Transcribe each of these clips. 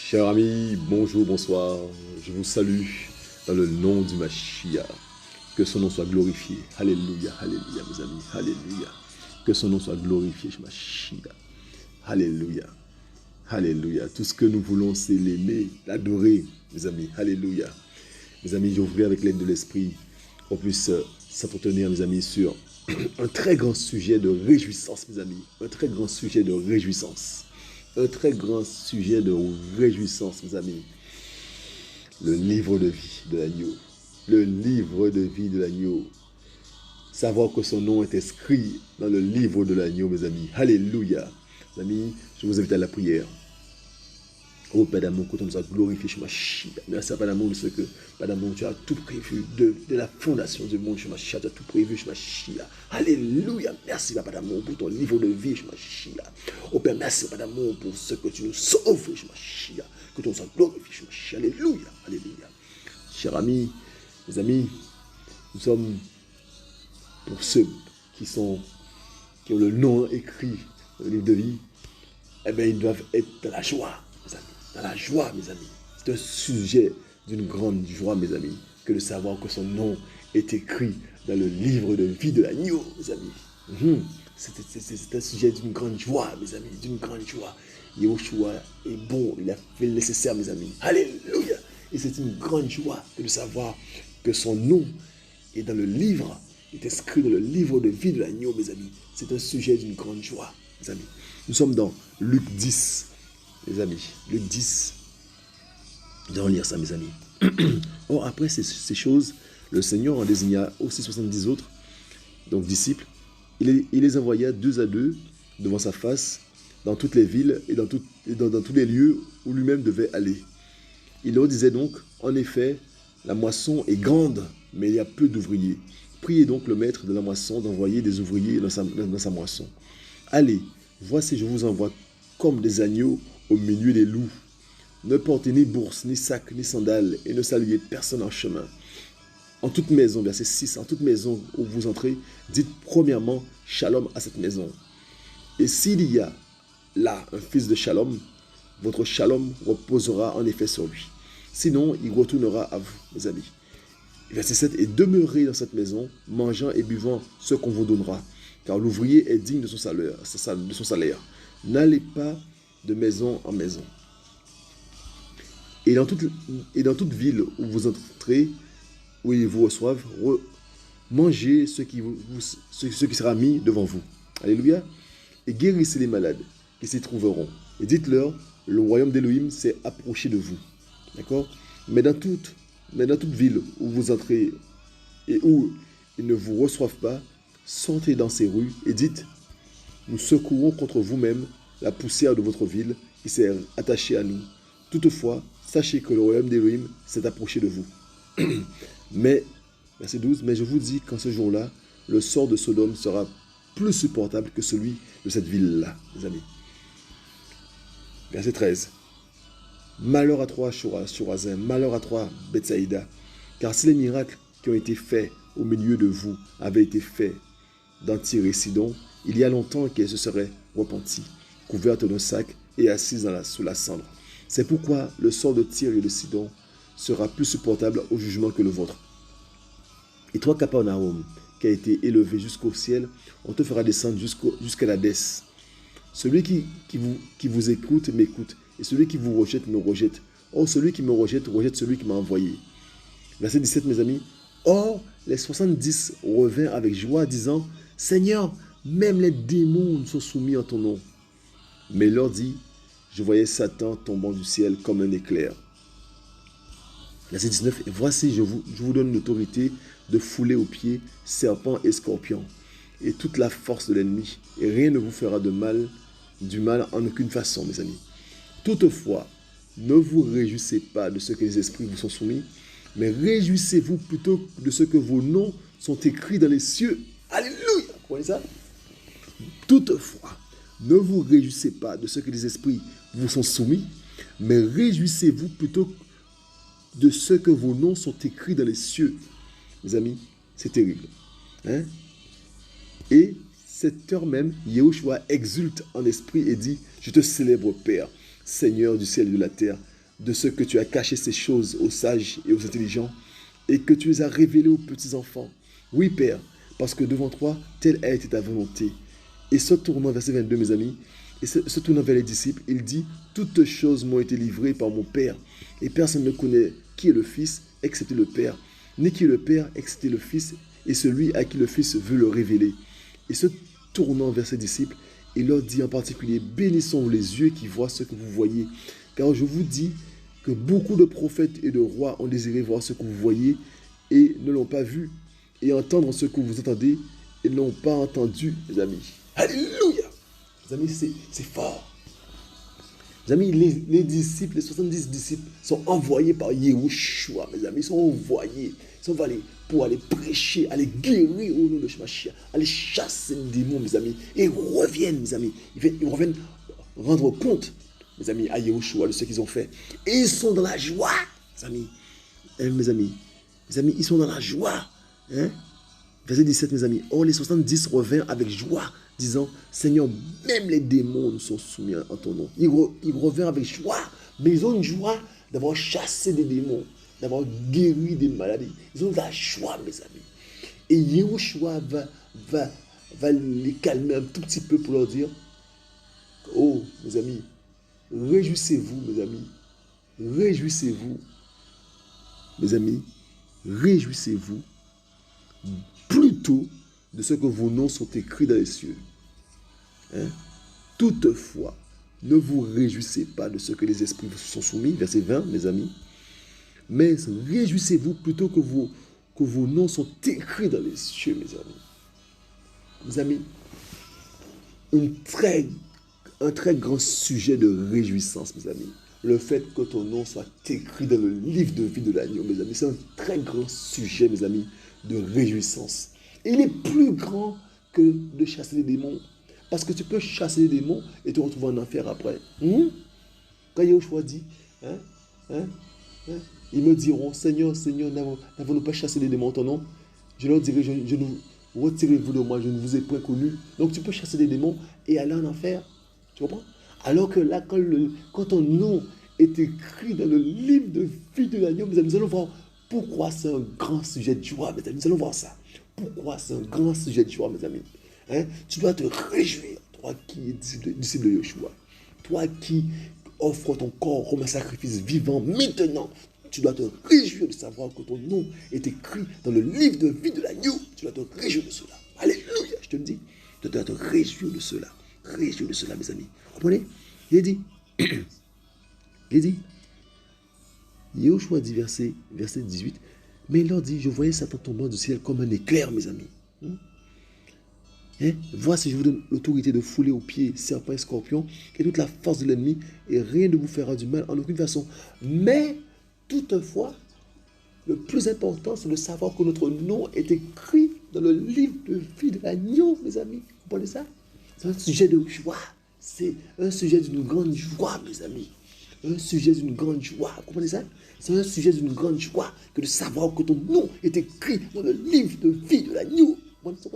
Chers amis, bonjour, bonsoir. Je vous salue dans le nom du Mashiach. Que son nom soit glorifié. Alléluia, alléluia, mes amis. Alléluia. Que son nom soit glorifié, Mashiach. Alléluia. Alléluia. Tout ce que nous voulons, c'est l'aimer, l'adorer, mes amis. Alléluia. Mes amis, j'ouvrirai avec l'aide de l'Esprit qu'on puisse s'entretenir, mes amis, sur un très grand sujet de réjouissance, mes amis. Un très grand sujet de réjouissance. Un très grand sujet de réjouissance, mes amis. Le livre de vie de l'agneau. Le livre de vie de l'agneau. Savoir que son nom est inscrit dans le livre de l'agneau, mes amis. Alléluia. Mes amis, je vous invite à la prière. Oh Père d'amour, que ton soit glorifié chez ma chia. Merci à Père d'amour de ce que, Père d'amour, tu as tout prévu de la fondation du monde chez ma chia. Tu as tout prévu chez ma chia. Alléluia. Merci Père d'amour pour ton livre de vie chez ma chia. Oh Père, merci Père d'amour pour ce que tu nous sauves chez ma chia. Que ton soit glorifié chez ma chia. Alléluia. Alléluia. Chers amis, mes amis, nous sommes pour ceux qui ont le nom écrit dans le livre de vie. Eh bien, ils doivent être dans la joie, mes amis. Dans la joie, mes amis. C'est un sujet d'une grande joie, mes amis, que de savoir que son nom est écrit dans le livre de vie de l'agneau, mes amis. C'est un sujet d'une grande joie, mes amis, d'une grande joie. Yahushua est bon, il a fait le nécessaire, mes amis. Alléluia. Et c'est une grande joie de savoir que son nom est dans le livre, est inscrit dans le livre de vie de l'agneau, mes amis. C'est un sujet d'une grande joie, mes amis. Nous sommes dans Luc 10, les amis. Luc 10. Nous allons lire ça, mes amis. Or, après ces choses, le Seigneur en désigna aussi 70 autres, donc disciples. Il les envoya 2 à 2 devant sa face dans toutes les villes et dans tous les lieux où lui-même devait aller. Il leur disait donc, en effet, la moisson est grande, mais il y a peu d'ouvriers. Priez donc le maître de la moisson d'envoyer des ouvriers dans sa moisson. Allez, voici, je vous envoie comme des agneaux au milieu des loups. Ne portez ni bourse, ni sac, ni sandales, et ne saluez personne en chemin. En toute maison, verset 6, en toute maison où vous entrez, dites premièrement Shalom à cette maison. Et s'il y a là un fils de Shalom, votre Shalom reposera en effet sur lui. Sinon, il retournera à vous, mes amis. Verset 7, et demeurez dans cette maison, mangeant et buvant ce qu'on vous donnera, car l'ouvrier est digne de son salaire. N'allez pas de maison en maison. Et dans toute ville où vous entrez, où ils vous reçoivent, mangez ce qui sera mis devant vous. Alléluia. Et guérissez les malades qui s'y trouveront. Et dites-leur, le royaume d'Élohim s'est approché de vous. D'accord? Mais dans toute ville où vous entrez et où ils ne vous reçoivent pas, sortez dans ces rues et dites, nous secouons contre vous-même la poussière de votre ville qui s'est attachée à nous. Toutefois, sachez que le royaume d'Élohim s'est approché de vous. Mais, verset 12, mais je vous dis qu'en ce jour-là, le sort de Sodome sera plus supportable que celui de cette ville-là, les amis. Verset 13. Malheur à toi, Chorazin, malheur à toi, Bethsaïda, car si les miracles qui ont été faits au milieu de vous avaient été faits dans Tyr et Sidon, il y a longtemps qu'elle se serait repentie, couverte d'un sac et assise sous la cendre. C'est pourquoi le sort de Tyr et de Sidon sera plus supportable au jugement que le vôtre. Et toi, Capernaum, qui a été élevé jusqu'au ciel, on te fera descendre jusqu'à l'Hadès. Celui qui vous écoute m'écoute, et celui qui vous rejette me rejette. Or, celui qui me rejette celui qui m'a envoyé. Verset 17, mes amis. Or, les 70 revinrent avec joie, disant, Seigneur, même les démons sont soumis en ton nom. Mais il leur dit, je voyais Satan tombant du ciel comme un éclair. Verset 19, et voici, je vous donne l'autorité de fouler aux pieds serpents et scorpions, et toute la force de l'ennemi, et rien ne vous fera du mal en aucune façon, mes amis. Toutefois, ne vous réjouissez pas de ce que les esprits vous sont soumis, mais réjouissez-vous plutôt de ce que vos noms sont écrits dans les cieux. Alléluia! Vous voyez ça? Toutefois, ne vous réjouissez pas de ce que les esprits vous sont soumis, mais réjouissez-vous plutôt de ce que vos noms sont écrits dans les cieux. Mes amis, c'est terrible. Hein? Et cette heure même, Yahushua exulte en esprit et dit, je te célèbre, Père, Seigneur du ciel et de la terre, de ce que tu as caché ces choses aux sages et aux intelligents, et que tu les as révélées aux petits-enfants. Oui, Père, parce que devant toi, telle a été ta volonté. Et se tournant, verset 22, mes amis, et se tournant vers les disciples, il dit, toutes choses m'ont été livrées par mon Père, et personne ne connaît qui est le Fils, excepté le Père, ni qui est le Père, excepté le Fils, et celui à qui le Fils veut le révéler. Et se tournant vers ses disciples, il leur dit en particulier, bénissons les yeux qui voient ce que vous voyez, car je vous dis que beaucoup de prophètes et de rois ont désiré voir ce que vous voyez et ne l'ont pas vu, et entendre ce que vous entendez et n'ont pas entendu, mes amis. Alléluia! Mes amis, c'est fort. Mes amis, les disciples, les 70 disciples sont envoyés par Yahushua, mes amis. Ils sont envoyés. Ils sont envoyés pour aller prêcher, aller guérir au nom de Shemashia, aller chasser les démons, mes amis. Et ils reviennent, mes amis. Ils reviennent rendre compte, mes amis, à Yahushua de ce qu'ils ont fait. Et ils sont dans la joie, mes amis. Mes amis, ils sont dans la joie. Hein? Verset 17, mes amis. Or, les 70 revinrent avec joie, disant, Seigneur, même les démons nous sont soumis en ton nom. Ils revinrent avec joie, mais ils ont une joie d'avoir chassé des démons, d'avoir guéri des maladies. Ils ont de la joie, mes amis. Et Yahushua va les calmer un tout petit peu pour leur dire, oh, mes amis, réjouissez-vous, mes amis. Réjouissez-vous, mes amis. Réjouissez-vous plutôt de ce que vos noms sont écrits dans les cieux. Hein? Toutefois, ne vous réjouissez pas de ce que les esprits vous sont soumis, verset 20, mes amis, mais réjouissez-vous plutôt que vos noms sont écrits dans les cieux, mes amis. Mes amis, un très grand sujet de réjouissance, mes amis. Le fait que ton nom soit écrit dans le livre de vie de l'agneau, mes amis, c'est un très grand sujet, mes amis, de réjouissance. Et il est plus grand que de chasser les démons. Parce que tu peux chasser les démons et te retrouver en enfer après. Quand Yahushua dit, ils me diront, Seigneur, Seigneur, n'avons-nous pas chassé les démons en ton nom? Je leur dirai, retirez-vous de moi, je ne vous ai point connu. Donc tu peux chasser les démons et aller en enfer. Tu comprends? Alors que là, quand ton nom est écrit dans le livre de vie de l'agneau, nous allons voir pourquoi c'est un grand sujet de joie, mes amis. Nous allons voir ça. Pourquoi c'est un grand sujet de joie, mes amis. Hein? Tu dois te réjouir, toi qui es disciple de Yahushua. Toi qui offres ton corps comme un sacrifice vivant maintenant. Tu dois te réjouir de savoir que ton nom est écrit dans le livre de vie de l'agneau. Tu dois te réjouir de cela. Alléluia, je te le dis. Tu dois te réjouir de cela. Réjouir de cela, mes amis. Vous comprenez? Il dit, Yahushua dit, verset 18, mais il leur dit, je voyais Satan tombant du ciel comme un éclair, mes amis. Voici, je vous donne l'autorité de fouler aux pieds serpents et scorpions et toute la force de l'ennemi, et rien ne vous fera du mal en aucune façon. Mais, toutefois, le plus important, c'est de savoir que notre nom est écrit dans le livre de vie de l'agneau, mes amis. Vous comprenez ça? C'est un sujet de joie. C'est un sujet d'une grande joie, mes amis. Un sujet d'une grande joie. Vous comprenez ça? C'est un sujet d'une grande joie que de savoir que ton nom est écrit dans le livre de vie de l'agneau. Vous comprenez ça?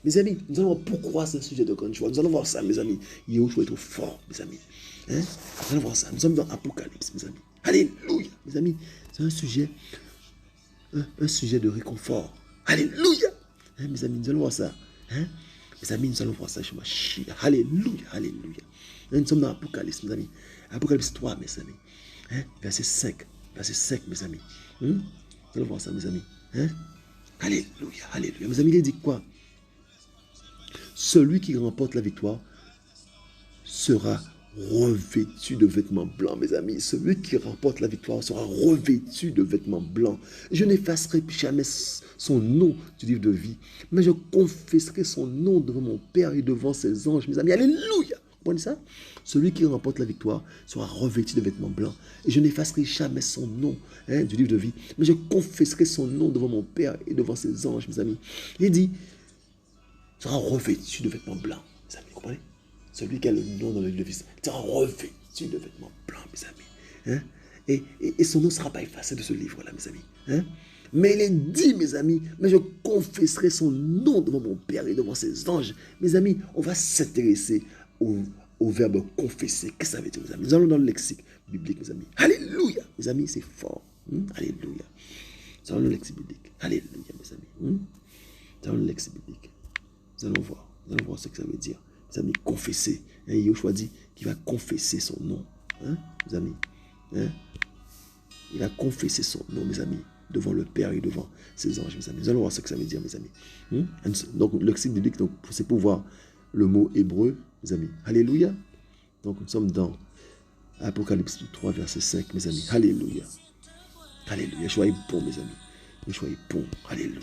Mes amis, nous allons voir pourquoi c'est un sujet de grande joie. Nous allons voir ça, mes amis. Yahushua est trop fort, mes amis. Nous allons voir ça. Nous sommes dans Apocalypse, mes amis. Alléluia, mes amis. C'est un sujet de réconfort. Alléluia. Mes amis, nous allons voir ça. Mes amis, nous allons voir ça chez Mashiach. Alléluia, alléluia. Nous sommes dans Apocalypse, mes amis. Apocalypse 3, mes amis. Verset 5. Verset 5, mes amis. Nous allons voir ça, mes amis. Alléluia, alléluia. Mes amis, il dit quoi? Celui qui remporte la victoire sera revêtu de vêtements blancs, mes amis. Celui qui remporte la victoire sera revêtu de vêtements blancs. Je n'effacerai jamais son nom du livre de vie, mais je confesserai son nom devant mon Père et devant ses anges, mes amis. Alléluia! Vous comprenez ça? Celui qui remporte la victoire sera revêtu de vêtements blancs. Et je n'effacerai jamais son nom du livre de vie, mais je confesserai son nom devant mon Père et devant ses anges, mes amis. Il dit, sera revêtu de vêtements blancs, mes amis. Vous comprenez? Celui qui a le nom dans le livre de vie sera revêtu de vêtements blancs, mes amis. Et son nom ne sera pas effacé de ce livre-là, mes amis. Mais il est dit, mes amis, mais je confesserai son nom devant mon Père et devant ses anges. Mes amis, on va s'intéresser au verbe confesser. Qu'est-ce que ça veut dire, mes amis? Nous allons dans le lexique. biblique, mes amis. Alléluia, mes amis, c'est fort. Alléluia. Nous allons le lexique biblique. Alléluia, mes amis. Nous allons le lexique biblique. Nous allons voir ce que ça veut dire. Mes amis, confesser. Yoshua dit qu'il va confesser son nom. Mes amis. Il a confessé son nom, mes amis, devant le Père et devant ses anges, mes amis. Nous allons voir ce que ça veut dire, mes amis. Donc, le lexique biblique, c'est pour voir le mot hébreu, mes amis. Alléluia. Donc, nous sommes dans Apocalypse 3, verset 5, mes amis. Alléluia. Alléluia. Yeshua est bon, mes amis. Yeshua est bon. Alléluia.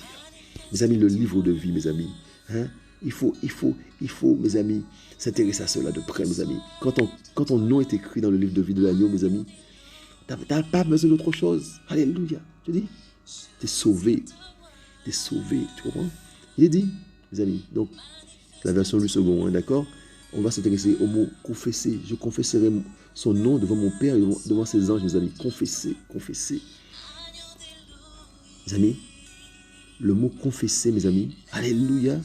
Mes amis, le livre de vie, mes amis. Il faut, mes amis, s'intéresser à cela de près, mes amis. Quand ton nom est écrit dans le livre de vie de l'agneau, mes amis, tu n'as pas besoin d'autre chose. Alléluia. Tu dis, tu es sauvé. Tu es sauvé. Tu comprends? Il est dit, mes amis. Donc, la version du second, d'accord? On va s'intéresser au mot confesser. Je confesserai son nom devant mon Père et devant ses anges, mes amis. Confesser, confesser. Mes amis, le mot confesser, mes amis, alléluia,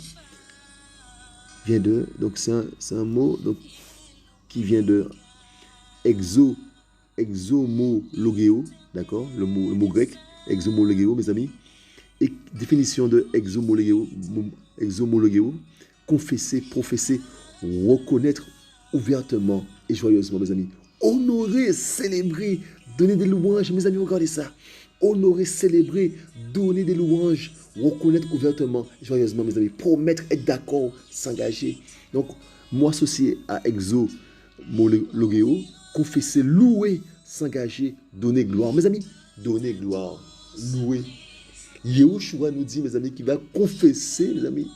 vient de, donc c'est un mot donc, qui vient de exomologeo, d'accord, le mot grec, exomologeo, mes amis, et définition de exomologeo, confesser, professer, reconnaître ouvertement et joyeusement, mes amis, honorer, célébrer, donner des louanges, mes amis, regardez ça, honorer, célébrer, donner des louanges, reconnaître ouvertement, joyeusement, mes amis, promettre, être d'accord, s'engager. Donc, moi associé à exomologeo, confesser, louer, s'engager, donner gloire. Mes amis, donner gloire, louer. Yahushua nous dit, mes amis, qu'il va confesser, mes amis,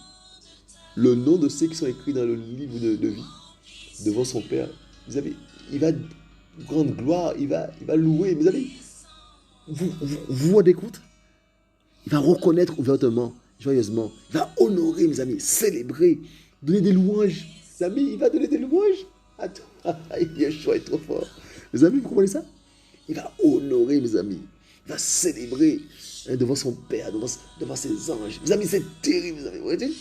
le nom de ceux qui sont écrits dans le livre de vie, devant son Père. Mes amis, il va rendre gloire, il va louer, mes amis. Vous rendez compte? Il va reconnaître ouvertement, joyeusement. Il va honorer, mes amis, célébrer, donner des louanges. Mes amis, il va donner des louanges. Attends, Yeshua est trop fort. Mes amis, vous comprenez ça? Il va honorer, mes amis. Il va célébrer devant son Père, devant ses anges. Mes amis, c'est terrible, mes amis.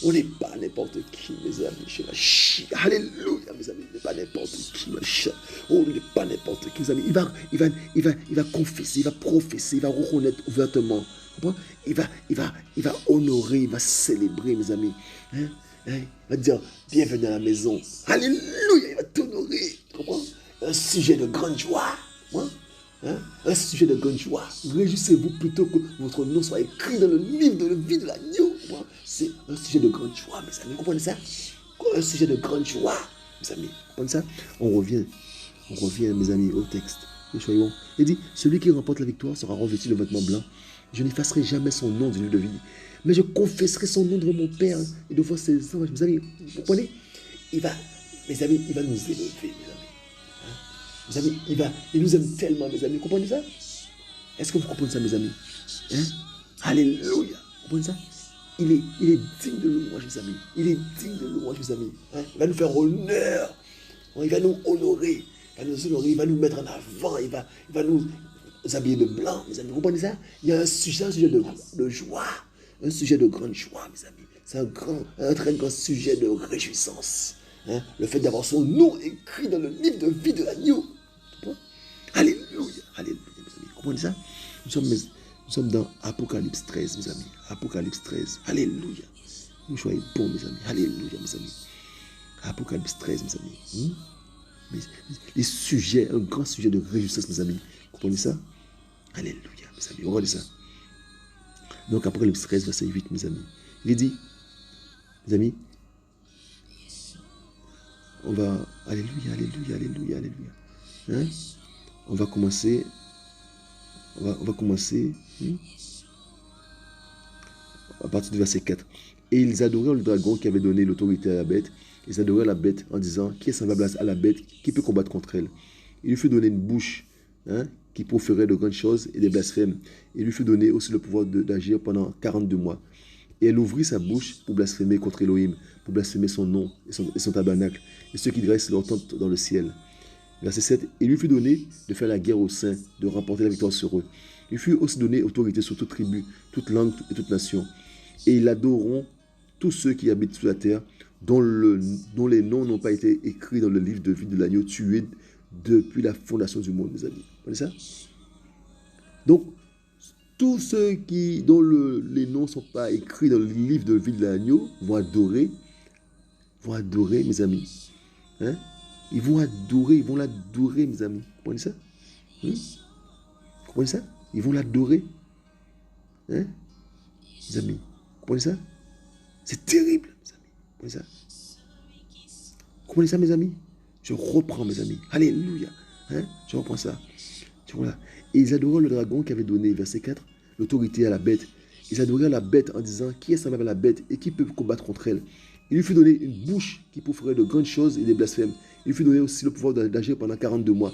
On n'est pas n'importe qui, mes amis. Chez la Chia. Alléluia, mes amis. On n'est pas n'importe qui, ma Chia. Oh, on n'est pas n'importe qui, mes amis. Il va confesser, il va professer, il va reconnaître ouvertement. Il va honorer, il va célébrer, mes amis. Il va dire, bienvenue à la maison. Alléluia, il va t'honorer. Tu comprends? Un sujet de grande joie. Un sujet de grande joie. Réjouissez-vous plutôt que votre nom soit écrit dans le livre de la vie de l'agneau. C'est un sujet de grande joie, mes amis. Vous comprenez ça? Un sujet de grande joie, mes amis. Vous comprenez ça? On revient, mes amis, au texte. Il dit, celui qui remporte la victoire sera revêtu de vêtements blancs. Je n'effacerai jamais son nom du livre de vie. Mais je confesserai son nom devant mon Père et devant ses anges. Mes amis, vous comprenez? Mes amis, il va nous élever, mes amis. Mes amis, il nous aime tellement, mes amis. Vous comprenez ça? Est-ce que vous comprenez ça, mes amis? Alléluia. Vous comprenez ça? Il est digne de louange, mes amis. Il est digne de louange, mes amis. Il va nous faire honneur. Il va nous honorer. Il va nous mettre en avant. Il va nous habiller de blanc, mes amis. Vous comprenez ça? Il y a un sujet de joie. Un sujet de grande joie, mes amis. C'est un très grand sujet de réjouissance. Le fait d'avoir son nom écrit dans le livre de vie de l'agneau. Alléluia. Alléluia, mes amis. Vous comprenez ça? Nous sommes dans Apocalypse 13, mes amis. Apocalypse 13. Alléluia. Nous soyez bons, mes amis. Alléluia, mes amis. Apocalypse 13, mes amis. Les sujets, un grand sujet de réjouissance, mes amis. Vous comprenez ça? Alléluia, mes amis. Regardez ça. Donc, Apocalypse 13, verset 8, mes amis. Il est dit, mes amis, on va... Alléluia, alléluia, alléluia, alléluia. On va commencer... On va commencer à partir du verset 4. Et ils adorèrent le dragon qui avait donné l'autorité à la bête. Ils adorèrent la bête en disant, qui est semblable à la bête, qui peut combattre contre elle? Il lui fut donné une bouche qui proférait de grandes choses et des blasphèmes. Il lui fut donné aussi le pouvoir d'agir pendant 42 mois. Et elle ouvrit sa bouche pour blasphémer contre Elohim, pour blasphémer son nom et son tabernacle, et ceux qui dressent leur tente dans le ciel. Verset 7. Il lui fut donné de faire la guerre aux saints, de remporter la victoire sur eux. Il fut aussi donné autorité sur toute tribu, toute langue et toute nation. Et ils adoreront tous ceux qui habitent sur la terre, dont les noms n'ont pas été écrits dans le livre de vie de l'agneau, tués depuis la fondation du monde, mes amis. Vous voyez ça? Donc, tous ceux dont les noms ne sont pas écrits dans le livre de vie de l'agneau vont adorer, mes amis. Hein? Ils vont l'adorer, mes amis. Vous comprenez ça? Vous comprenez ça? Ils vont l'adorer. Hein? Mes amis. Vous comprenez ça? C'est terrible, mes amis. Vous comprenez ça? Vous comprenez ça, mes amis? Je reprends, mes amis. Alléluia. Hein? Je reprends ça. Et ils adoraient le dragon qui avait donné, verset 4, l'autorité à la bête. Ils adoraient la bête en disant, qui est semblable à la bête et qui peut combattre contre elle? Il lui fut donné une bouche qui proférait de grandes choses et des blasphèmes. Il lui fut donné aussi le pouvoir d'agir pendant 42 mois.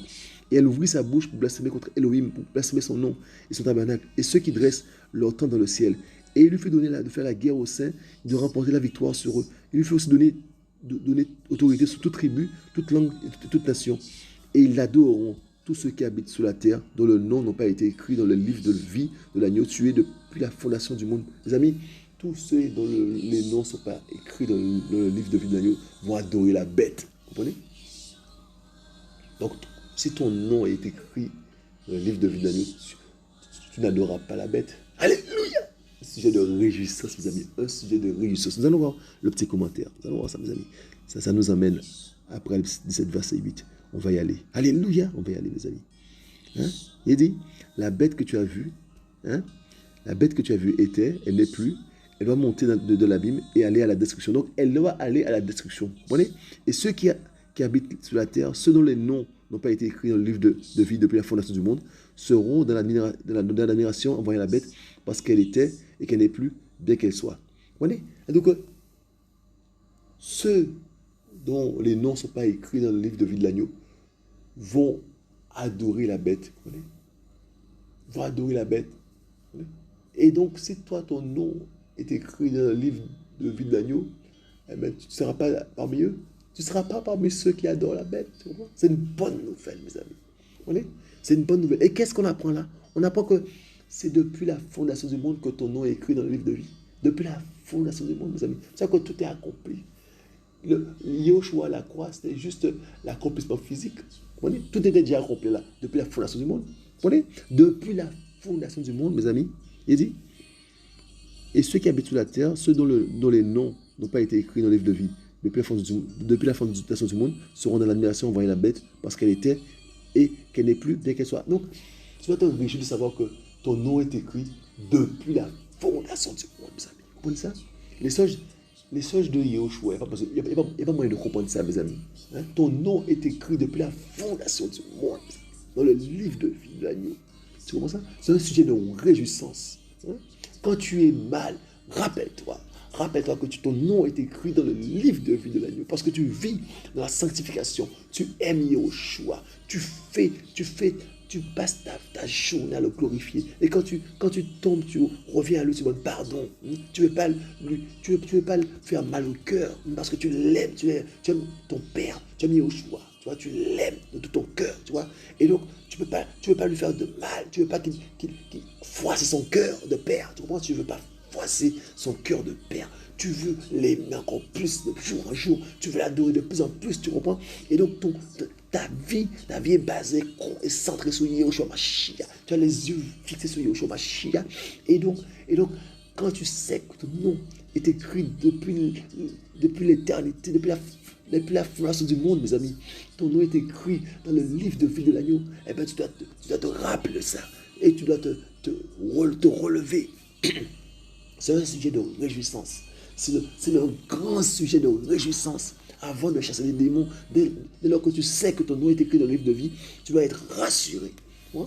Et elle ouvrit sa bouche pour blasphémer contre Elohim, pour blasphémer son nom et son tabernacle, et ceux qui dressent leur tente dans le ciel. Et il lui fut donné de faire la guerre aux saints, de remporter la victoire sur eux. Il lui fut aussi donné autorité sur toute tribu, toute langue et toute nation. Et ils l'adoreront, tous ceux qui habitent sur la terre, dont le nom n'a pas été écrit dans le livre de vie de l'agneau tué depuis la fondation du monde. Mes amis, tous ceux dont les noms ne sont pas écrits dans le livre de vie de l'agneau vont adorer la bête. Vous comprenez? Donc, si ton nom est écrit dans le livre de vie de l'agneau, tu n'adoreras pas la bête. Alléluia! Un sujet de réjouissance, mes amis. Un sujet de réjouissance. Nous allons voir le petit commentaire. Nous allons voir ça, mes amis. Ça nous amène après le 17, verset 8. On va y aller. Alléluia! On va y aller, mes amis. Hein? Il dit, la bête que tu as vue, hein? La bête que tu as vue était, elle n'est plus, elle doit monter de l'abîme et aller à la destruction. Donc, elle doit aller à la destruction. Vous comprenez? Et ceux qui habitent sur la terre, ceux dont les noms n'ont pas été écrits dans le livre de vie depuis la fondation du monde, seront dans l'admiration en voyant la bête parce qu'elle était et qu'elle n'est plus, bien qu'elle soit. Vous comprenez? Et donc, ceux dont les noms ne sont pas écrits dans le livre de vie de l'agneau vont adorer la bête. Vous comprenez? Vont adorer la bête. Vous comprenez? Et donc, si toi, ton nom est écrit dans le livre de vie de l'agneau, eh bien, tu ne seras pas parmi eux. Tu ne seras pas parmi ceux qui adorent la bête. C'est une bonne nouvelle, mes amis. Vous comprenez? C'est une bonne nouvelle. Et qu'est-ce qu'on apprend là? On apprend que c'est depuis la fondation du monde que ton nom est écrit dans le livre de vie. Depuis la fondation du monde, mes amis. C'est que tout est accompli. Yoshua à la croix, c'était juste l'accomplissement physique. Vous comprenez? Tout était déjà accompli là, depuis la fondation du monde. Vous comprenez? Depuis la fondation du monde, mes amis, il dit, et ceux qui habitent sur la terre, ceux dont les noms n'ont pas été écrits dans le livre de vie, depuis la fondation du monde, seront dans l'admiration en voyant la bête, parce qu'elle était et qu'elle n'est plus, bien qu'elle soit. Donc, tu vas te réjouir de savoir que ton nom est écrit depuis la fondation du monde, mes amis. Vous comprenez ça? Les sages de Yahushua, il n'y a pas moyen de comprendre ça, mes amis. Hein? Ton nom est écrit depuis la fondation du monde, dans le livre de vie de l'agneau. Tu comprends ça? C'est un sujet de réjouissance. Hein? Quand tu es mal, rappelle-toi que ton nom est écrit dans le livre de vie de l'agneau, parce que tu vis dans la sanctification, tu aimes Yahushua, tu passes ta journée à le glorifier. Et quand tu tombes, tu reviens à lui, tu demandes pardon. Tu ne veux pas le faire mal au cœur, parce que tu l'aimes, tu aimes ton Père, tu aimes Yahushua, tu vois, tu l'aimes de tout ton cœur, tu vois. Et donc, tu veux pas lui faire de mal, tu veux pas qu'il froisse son cœur de père, tu comprends? Tu veux pas froisser son cœur de père. Tu veux l'aimer encore plus de jour en jour. Tu veux l'adorer de plus en plus, tu comprends? Et donc, ta vie est basée et centrée sur Yahushua Mashiach. Tu as les yeux fixés sur Yahushua Mashiach. Et donc, quand tu sais que ton nom est écrit depuis l'éternité, depuis la fondation du monde, mes amis, ton nom est écrit dans le livre de vie de l'agneau, eh bien, tu dois te rappeler ça. Et tu dois te relever. C'est un sujet de réjouissance. C'est le grand sujet de réjouissance. Avant de chasser les démons, dès lors que tu sais que ton nom est écrit dans le livre de vie, tu vas être rassuré. Ouais?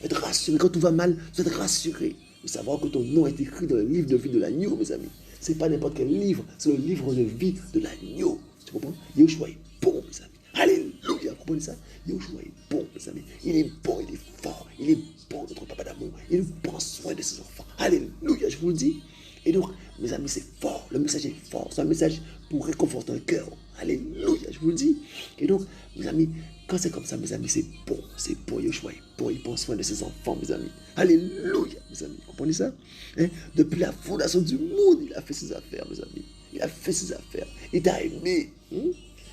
Être rassuré. Quand tout va mal, tu vas être rassuré de savoir que ton nom est écrit dans le livre de vie de l'agneau, mes amis. Ce n'est pas n'importe quel livre, c'est le livre de vie de l'agneau. Tu comprends? Yahushua est bon, mes amis. Alléluia, vous comprenez ça? Yahushua est bon, mes amis. Il est bon, il est fort, il est bon, notre papa d'amour. Il prend soin de ses enfants. Alléluia, je vous le dis. Et donc, mes amis, c'est fort. Le message est fort. C'est un message pour réconforter le cœur. Alléluia, je vous le dis. Et donc, mes amis, quand c'est comme ça, mes amis, c'est bon. C'est bon, Yahushua est bon. Il prend soin de ses enfants, mes amis. Alléluia, mes amis. Vous comprenez ça? Hein? Depuis la fondation du monde, il a fait ses affaires, mes amis. Il a fait ses affaires. Il t'a aimé.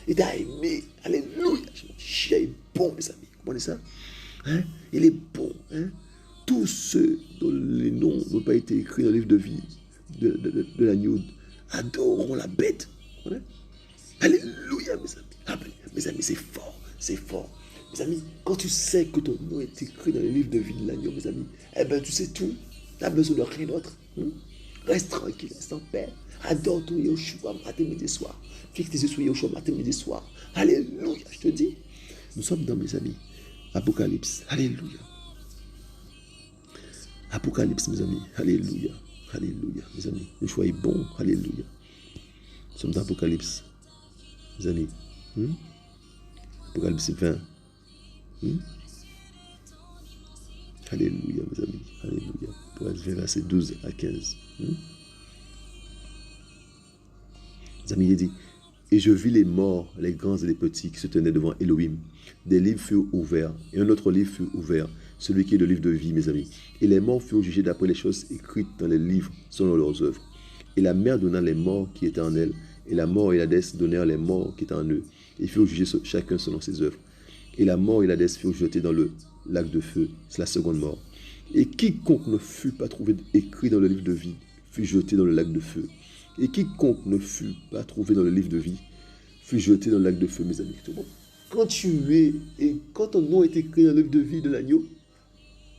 Il t'a aimé. Alléluia. Shia est bon, mes amis. Vous comprenez ça? Hein? Il est bon. Hein? Tous ceux dont les noms n'ont pas été écrits dans le livre de vie de l'agneau adoreront la bête. Hein? Alléluia, mes amis. Ah, mes amis, c'est fort. C'est fort. Mes amis, quand tu sais que ton nom est écrit dans le livre de vie de l'agneau, mes amis, eh bien, tu sais tout. Tu n'as besoin de rien d'autre. Hein? Reste tranquille, reste en paix. Adore ton Yeshua matin, midi, soir. Fixe tes yeux sur Yeshua matin, midi, soir. Alléluia, je te dis. Nous sommes dans, mes amis, Apocalypse. Alléluia. Apocalypse, mes amis. Alléluia. Alléluia, mes amis. Yeshua est bon. Alléluia. Nous sommes dans Apocalypse, mes amis. Apocalypse 20. Alléluia, mes amis. Alléluia. Apocalypse 20, verset 12 à 15. Mes amis, il dit, et je vis les morts, les grands et les petits, qui se tenaient devant Elohim. Des livres furent ouverts, et un autre livre fut ouvert, celui qui est le livre de vie, mes amis. Et les morts furent jugés d'après les choses écrites dans les livres, selon leurs œuvres. Et la mer donna les morts qui étaient en elle, et la mort et l'Hadès donnèrent les morts qui étaient en eux, et furent jugés chacun selon ses œuvres. Et la mort et l'Hadès furent jetés dans le lac de feu, c'est la seconde mort. Et quiconque ne fut pas trouvé écrit dans le livre de vie, fut jeté dans le lac de feu. Et quiconque ne fut pas trouvé dans le livre de vie, fut jeté dans le lac de feu, mes amis. Quand tu es, et quand ton nom est écrit dans le livre de vie de l'agneau,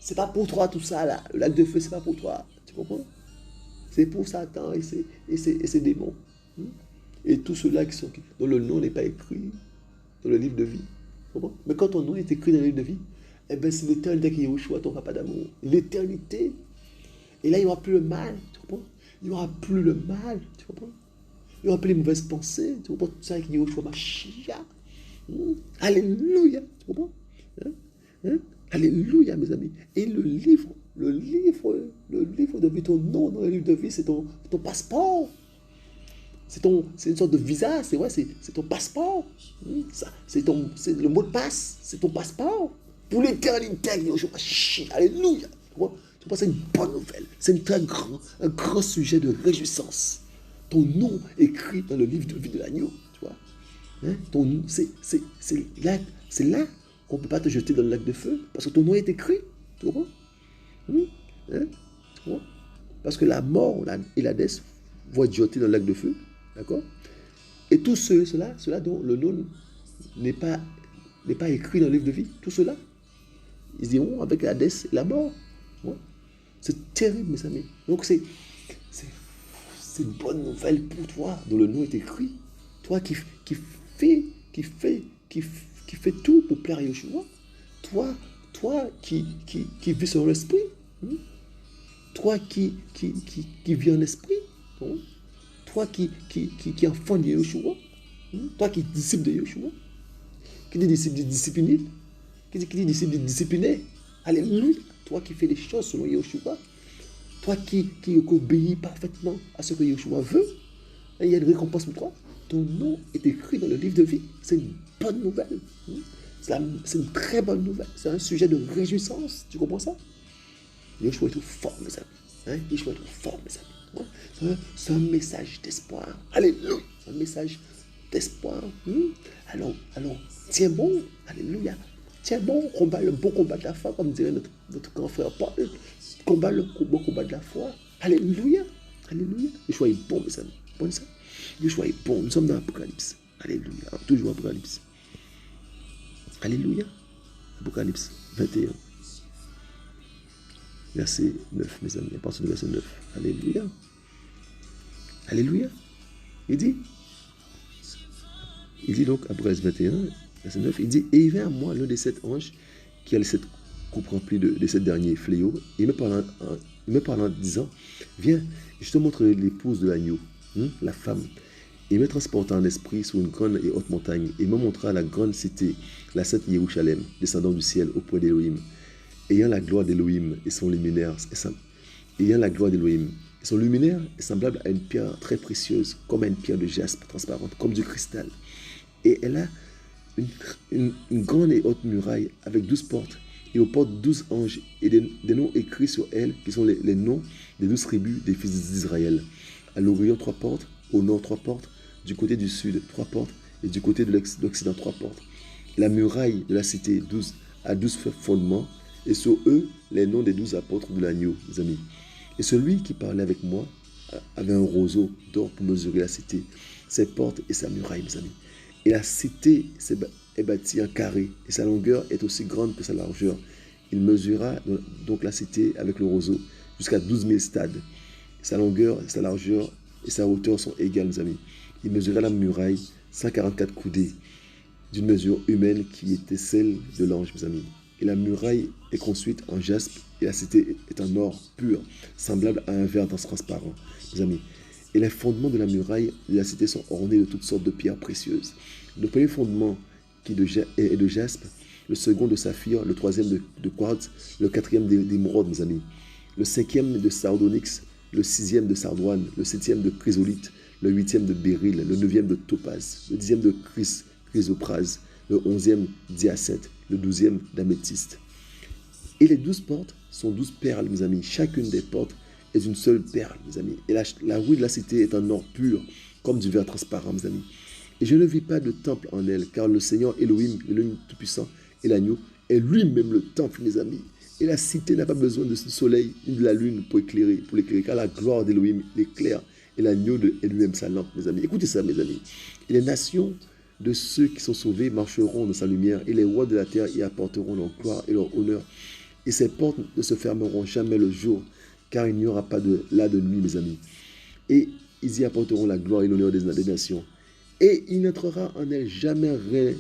c'est pas pour toi tout ça là. Le lac de feu, c'est pas pour toi. Tu comprends? C'est pour Satan et ses démons. Et tous ceux-là dont le nom n'est pas écrit dans le livre de vie. Tu comprends? Mais quand ton nom est écrit dans le livre de vie, eh bien c'est l'éternité qui est au choix, ton papa d'amour. L'éternité. Et là, il n'y aura plus le mal. Tu comprends? Il n'y aura plus le mal, tu comprends? Il n'y aura plus les mauvaises pensées, tu comprends? Tout ça qui est au choix, ma chia. Alléluia, tu comprends? Alléluia, mes amis. Et le livre de vie, ton nom dans le livre de vie, c'est ton passeport. C'est une sorte de visa, c'est ton passeport. C'est le mot de passe, c'est ton passeport. Pour l'éternité, alléluia. C'est une bonne nouvelle. C'est un grand sujet de réjouissance. Ton nom écrit dans le livre de vie de l'agneau. Tu vois? C'est là qu'on ne peut pas te jeter dans le lac de feu. Parce que ton nom est écrit. Tu comprends? Tu comprends? Parce que la mort et l'Hadès vont être jetés dans le lac de feu. D'accord? Et tous ceux-là dont le nom n'est pas écrit dans le livre de vie, tous ceux-là, ils iront avec l'Hadès et la mort. Ouais. C'est terrible, mes amis. Donc, c'est une bonne nouvelle pour toi, dont le nom est écrit. Toi qui fais tout pour plaire à Yeshua. Toi qui vis sur l'esprit. Toi qui vis en esprit. Toi qui est enfant de Yeshua. Toi qui es disciple de Yeshua. Qui dit disciple discipliné. Qui dit disciple discipliné. Alléluia. Toi qui fais les choses selon Yeshua, toi qui obéis parfaitement à ce que Yeshua veut, il y a une récompense pour toi. Ton nom est écrit dans le livre de vie. C'est une bonne nouvelle. C'est une très bonne nouvelle. C'est un sujet de réjouissance. Tu comprends ça? Yeshua est trop fort, mes amis. Yeshua est trop fort, mes amis. C'est un message d'espoir. Alléluia. Un message d'espoir. Alors, tiens bon. Alléluia. Tiens bon, combat le bon combat de la foi, comme dirait notre grand frère Paul. Combat le bon combat de la foi. Alléluia. Alléluia. Yeshua est bon, mes amis. Bon, ça? Yeshua est bon. Nous sommes dans l'Apocalypse. Alléluia. Toujours Apocalypse. Alléluia. Apocalypse 21. Verset 9, mes amis. À partir du verset 9. Alléluia. Alléluia. Il dit donc, Apocalypse 21, verset 9, il dit, et il vint à moi l'un des 7 anges qui a les 7 coupes remplies de 7 derniers fléaux, et il me parla en disant, viens, je te montre l'épouse de l'agneau, la femme. Et il me transporta en esprit sur une grande et haute montagne, et me montra la grande cité, la sainte Jérusalem, descendant du ciel auprès d'Élohim, ayant la gloire d'Élohim et son luminaire, son luminaire est semblable à une pierre très précieuse, comme à une pierre de jaspe transparente, comme du cristal. Et elle a une grande et haute muraille avec 12 portes, et aux portes 12 anges, et des noms écrits sur elle, qui sont les noms des 12 tribus des fils d'Israël. À l'Orient, 3 portes, au nord, 3 portes, du côté du sud, 3 portes, et du côté de l'Occident, 3 portes. La muraille de la cité a 12 fondements, et sur eux, les noms des 12 apôtres de l'agneau, mes amis. Et celui qui parlait avec moi avait un roseau d'or pour mesurer la cité, ses portes et sa muraille, mes amis. Et la cité est bâtie en carré, et sa longueur est aussi grande que sa largeur. Il mesura donc la cité avec le roseau jusqu'à 12 000 stades. Sa longueur, sa largeur et sa hauteur sont égales, mes amis. Il mesura la muraille 144 coudées, d'une mesure humaine qui était celle de l'ange, mes amis. Et la muraille est construite en jaspe et la cité est en or pur, semblable à un verre transparent, mes amis. Et les fondements de la muraille de la cité sont ornés de toutes sortes de pierres précieuses. Le premier fondement qui est de jaspe, le second de saphir, le troisième de quartz, le quatrième d'émeraude, mes amis. Le cinquième de sardonyx, le sixième de sardoine, le septième de chrysolite, le huitième de béryl, le neuvième de topaz, le dixième de chrysoprase, le 11e d'hyacinthe, le 12e d'améthyste. Et les 12 portes sont 12 perles, mes amis. Chacune des portes est une seule perle, mes amis. Et la rue de la cité est en or pur, comme du verre transparent, mes amis. Et je ne vis pas de temple en elle, car le Seigneur Elohim, l'Élohim Tout-Puissant, et l'agneau, est lui-même le temple, mes amis. Et la cité n'a pas besoin de ce soleil ni de la lune pour l'éclairer, car la gloire d'Elohim l'éclaire, et l'agneau est lui-même sa lampe, mes amis. Écoutez ça, mes amis. Et les nations de ceux qui sont sauvés marcheront dans sa lumière, et les rois de la terre y apporteront leur gloire et leur honneur. Et ces portes ne se fermeront jamais le jour, car il n'y aura pas de nuit, mes amis. Et ils y apporteront la gloire et l'honneur des nations. Et il n'entrera en elle jamais rien,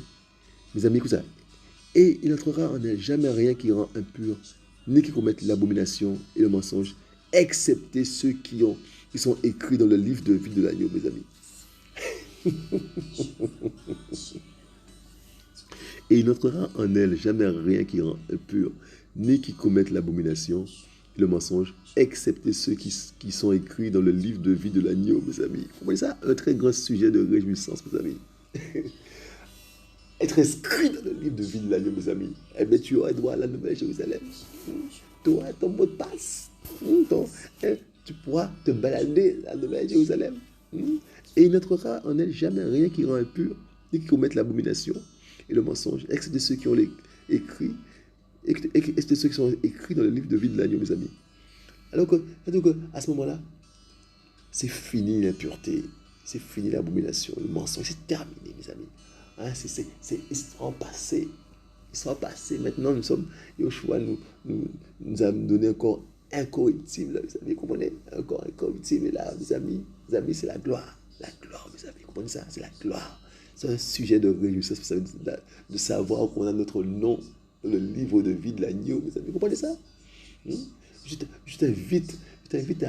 mes amis, écoutez ça. Et il n'entrera en elle jamais rien qui rend impur, ni qui commette l'abomination et le mensonge, excepté ceux qui sont écrits dans le livre de vie de l'agneau, mes amis. Et il n'entrera en elle jamais rien qui rend impur, ni qui commette l'abomination et le mensonge, excepté ceux qui sont écrits dans le livre de vie de l'agneau, mes amis. Vous voyez ça? Un très grand sujet de réjouissance, mes amis. Être inscrit dans le livre de vie de l'agneau, mes amis. Eh bien, tu auras droit à la Nouvelle Jérusalem. Tu auras ton mot de passe. Tu pourras te balader à la Nouvelle Jérusalem. Et il n'entrera en elle jamais rien qui rend impur, ni qui commette l'abomination et le mensonge, excepté ceux qui ont écrit, excepté ceux qui sont écrits dans le livre de vie de l'agneau, mes amis. Alors que, à ce moment-là, c'est fini l'impureté, c'est fini l'abomination, le mensonge, c'est terminé, mes amis. Hein, ils sont passés. Ils sont passés. Maintenant, Yoshua nous a donné un corps incorruptible, mes amis. Vous comprenez? Un corps incorruptible. Et là, mes amis, c'est la gloire. La gloire, mes amis. Vous comprenez ça? C'est la gloire. C'est un sujet de réjouissance, de savoir qu'on a notre nom dans le livre de vie de l'agneau, mes amis. Vous comprenez ça? Je t'invite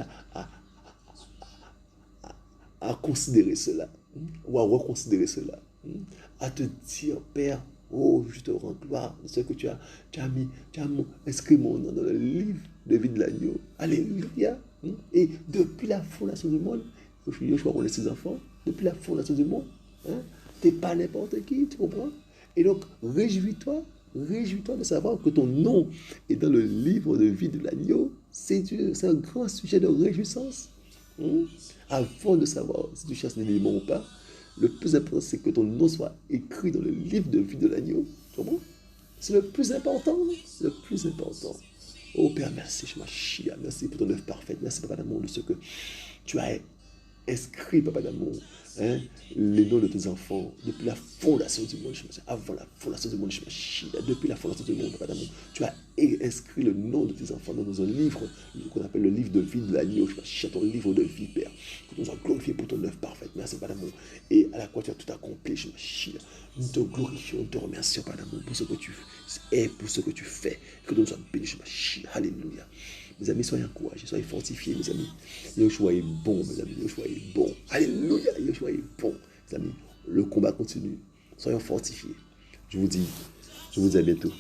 à considérer cela, ou à reconsidérer cela, à te dire, Père, oh, je te rends gloire de ce que tu as inscrit mon nom dans le livre de vie de l'agneau. Alléluia. Et depuis la fondation du monde, je crois qu'on est ses enfants, depuis la fondation du monde, tu n'es pas n'importe qui, tu comprends? Et donc, réjouis-toi de savoir que ton nom est dans le livre de vie de l'agneau. C'est un grand sujet de réjouissance. Avant de savoir si tu cherches l'élément ou pas, le plus important, c'est que ton nom soit écrit dans le livre de vie de l'agneau. Tu comprends? C'est le plus important. Le plus important. Oh Père, merci, Shemashia. Merci pour ton œuvre parfaite. Merci, Papa d'amour, de ce que tu as inscrit, Papa d'amour, les noms de tes enfants depuis la fondation du monde, avant la fondation du monde, depuis la fondation du monde, Papa d'amour, tu as inscrit le nom de tes enfants dans un livre qu'on appelle le livre de vie de l'agneau, ton livre de vie, Père, que tu nous as glorifié pour ton œuvre parfaite. Merci, Papa d'amour, et à la croix tu as tout accompli, nous te glorifions, nous te remercions, Papa d'amour, pour ce que tu es, pour ce que tu fais, que tu nous sois bénis, alléluia. Mes amis, soyez encouragés, soyez fortifiés, mes amis. Yoshua est bon, mes amis. Yoshua est bon. Alléluia. Yoshua est bon. Mes amis, le combat continue. Soyons fortifiés. Je vous dis à bientôt.